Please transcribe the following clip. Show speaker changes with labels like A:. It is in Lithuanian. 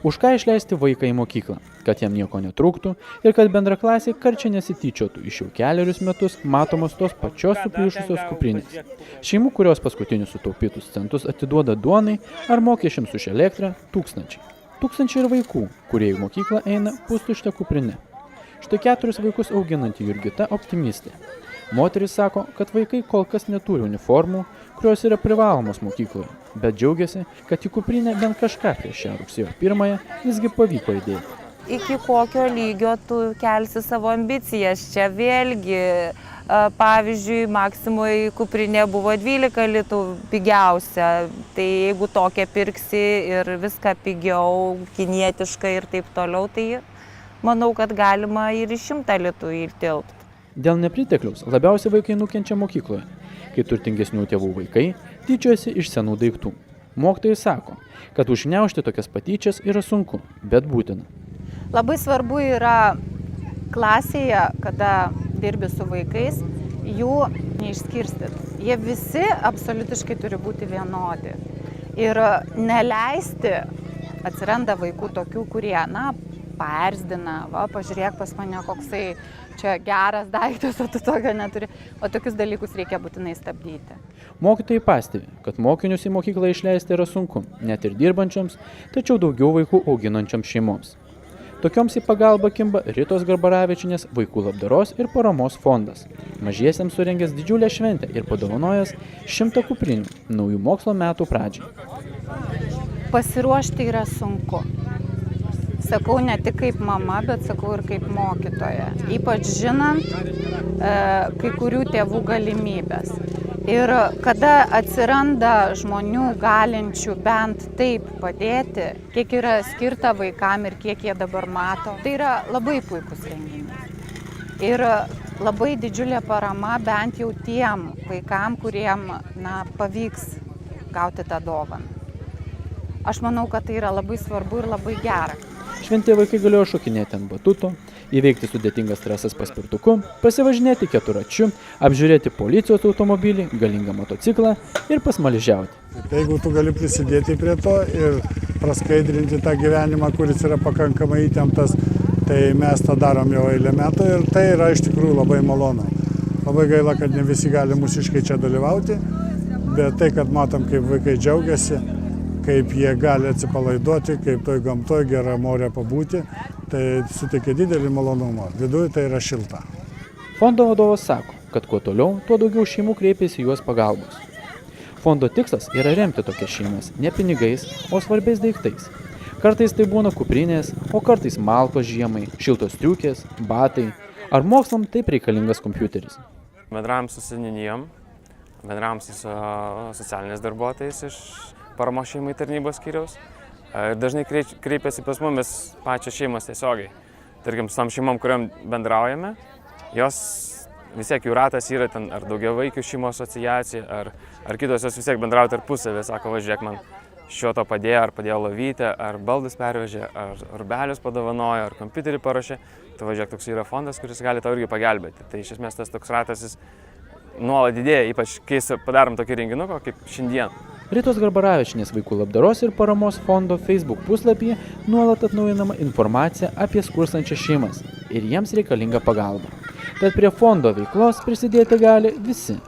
A: Už ką išleisti vaiką į mokyklą, kad jam nieko netrūktų ir kad bendraklasiai karčiai nesityčiotų iš jau kelerius metus matomos tos pačios suplyšusios kuprinės. Šeimų, kurios paskutinius sutaupytus centus atiduoda duonai ar mokesčiams už elektrą, tūkstančiai. Tūkstančiai ir vaikų, kurie į mokyklą eina pustuštę kuprinę. Štai 4 vaikus auginanti Jurgita optimistė. Moteris sako, kad vaikai kol kas neturi uniformų, kurios yra privalomos mokykloje, bet džiaugiasi, kad į kuprinę bent kažką prieš šią rugsėjo 1 visgi pavyko įdėti.
B: Iki kokio lygio tu kelsi savo ambicijas? Čia vėlgi, pavyzdžiui, Maksimui kuprinė buvo 12 litų pigiausia, tai jeigu tokią pirksi ir viską pigiau, kinietiškai ir taip toliau, tai manau, kad galima ir į 100 litų įtilpti.
A: Dėl nepritekliaus labiausiai vaikai nukenčia mokykloje, kai turtingesnių tėvų vaikai tyčiojasi iš senų daiktų. Mokytojai sako, kad užgniaužti tokias patyčias yra sunku, bet būtina.
C: Labai svarbu yra klasėje, kada dirbi su vaikais, jų neišskirstyti. Jie visi absoliutiškai turi būti vienodi. Ir neleisti, atsiranda vaikų tokių, kurie, paerzdina, pažiūrėk pas mane koksai čia geras daiktas, o tu tokio neturi. O tokius dalykus reikia būtinai stabdyti.
A: Mokytojai pastebi, kad mokinius į mokyklą išleisti yra sunku, net ir dirbančioms, tačiau daugiau vaikų auginančioms šeimoms. Tokioms į pagalbą kimba Ritos Garbaravičienės vaikų labdaros ir paramos fondas. Mažiesiems surengęs didžiulę šventę ir padovanojęs 100 kuprinių naujų mokslo metų pradžiai.
C: Pasiruošti yra sunku. Sakau ne tik kaip mama, bet sakau ir kaip mokytoja. Ypač žinant kai kurių tėvų galimybės. Ir kada atsiranda žmonių galinčių bent taip padėti, kiek yra skirta vaikam ir kiek jie dabar mato, tai yra labai puikus renginys. Ir labai didžiulė parama bent jau tiem vaikam, kuriem pavyks gauti tą dovaną. Aš manau, kad tai yra labai svarbu ir labai gera.
A: Šventėje vaikai galėjo šokinėti ant batuto, įveikti sudėtingas trasas paspirtuku, pasivažinėti keturračiu, apžiūrėti policijos automobilį, galingą motociklą ir pasmaližiauti.
D: Jeigu tu gali prisidėti prie to ir praskaidrinti tą gyvenimą, kuris yra pakankamai įtemptas, tai mes tą darom jau eilę metų ir tai yra iš tikrųjų labai malonu. Labai gaila, kad ne visi gali mūsiškai čia dalyvauti, bet tai, kad matom, kaip vaikai džiaugiasi, kaip jie gali atsipalaiduoti, kaip toj gamtoj gerą morę pabūti, tai suteikia didelį malonumą. Viduje tai yra šilta.
A: Fondo vadovas sako, kad kuo toliau, tuo daugiau šeimų kreipiasi juos pagalbos. Fondo tikslas yra remti tokias šeimas ne pinigais, o svarbiais daiktais. Kartais tai būna kuprinės, o kartais malkos žiemai, šiltos striukės, batai, ar mokslam taip reikalingas kompiuteris.
E: Bendravom su seniūnijom, bendravom su socialiniais darbuotojais iš paramos šeimai tarnybos skyriaus. Ir dažnai kreipiasi pas mumis pačios šeimos tiesiogiai. Tarkim, su tom šeimom, kuriam bendraujame, jos vis tiek jų ratas yra ten ar daugiavaikių šeimų asociacija, ar kitos jos vis tiek bendrauja tarpusavį. Sako, važiuok, man šio to padėjo, ar padėjo lovytę, ar baldus pervežė, ar rūbelius padovanojo, ar kompiuterį parašė. Tai važiuok, toks yra fondas, kuris gali tau irgi pagelbėti. Tai iš esmės tas toks ratas jis nuolat didėja, ypač kai padarom tokį renginuką kaip šiandien.
A: Ritos Garbaravičienės vaikų labdaros ir paramos fondo Facebook puslapyje nuolat atnaujinama informacija apie skurstančias šeimas ir jiems reikalinga pagalba. Tad prie fondo veiklos prisidėti gali visi.